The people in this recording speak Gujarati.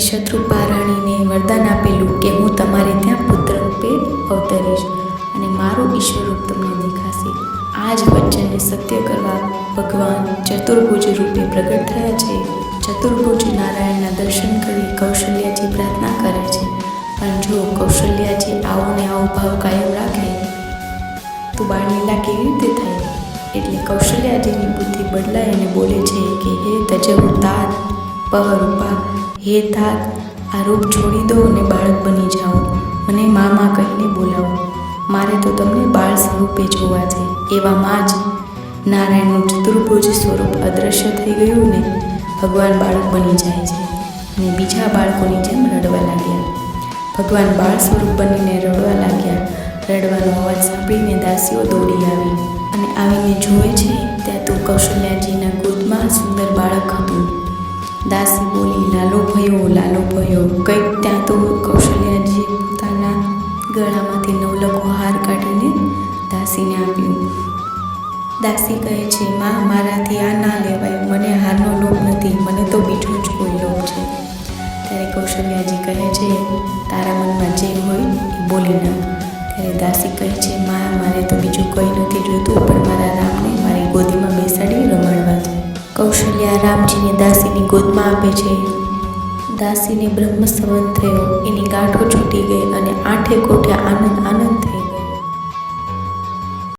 શત્રુપા રાણીને વરદાન આપેલું કે હું તમારે ત્યાં પુત્ર રૂપે અવતરીશ અને મારું ઈશ્વર રૂપ તમને દેખાશે. આ જ વચનને સત્ય કરવા ભગવાન ચતુર્ભુજ રૂપે પ્રગટ થયા છે. ચતુર્ભુજ નારાયણના દર્શન કરી કૌશલ્યાજી પ્રાર્થના કરે છે, પણ જો કૌશલ્યાજી આવો ને આવો ભાવ કાયમ રાખે તો બાળલીલા કેવી રીતે થાય? એટલે કૌશલ્યાજીની બુદ્ધિ બદલાય અને બોલે છે કે હે તજવું તાત પહરૂપા, હે તાત આ રૂપ છોડી દો અને બાળક બની જાઓ, મને મામા કહીને બોલાવો, મારે તો તમને બાળ સ્વરૂપે જોવા છે. એવામાં જ નારાયણનું ચતુર્ભુજ સ્વરૂપ અદૃશ્ય થઈ ગયું ને ભગવાન બાળક બની જાય છે અને બીજા બાળકોની જેમ રડવા લાગ્યા. ભગવાન બાળ સ્વરૂપ બનીને રડવા લાગ્યા. રડવાનો અવાજ સાંભળીને દાસીઓ દોડી આવી અને આવીને જુએ છે ત્યાં તો કૌશલ્યાજીના ગોદમાં સુંદર બાળક હતું. દાસી બોલી, લાલો ભયો. કંઈક ત્યાં તો કૌશલ્યાજીએ પોતાના ગળામાંથી નવલખો હાર કાઢીને દાસીને આપ્યું. દાસી કહે છે, માં મારાથી આ ના લેવાય, મને હારનો લોભ નથી, મને તો બીજો જ કોઈ લોભ છે. ત્યારે કૌશલ્યાજી કહે છે, તારા મનમાં જે હોય એ બોલી નાખ. ત્યારે દાસી કહે છે, માં મારે તો બીજું કંઈ નથી જોતું, પણ મારા રામને મારી ગોદીમાં બેસાડી રમાડવા છે. કૌશલ્યા રામજીને દાસીની ગોદમાં આપે છે. દાસીને બ્રહ્મ સંબંધ થયો, એની ગાંઠો છૂટી ગઈ અને આઠે કોઠે આનંદ થઈ.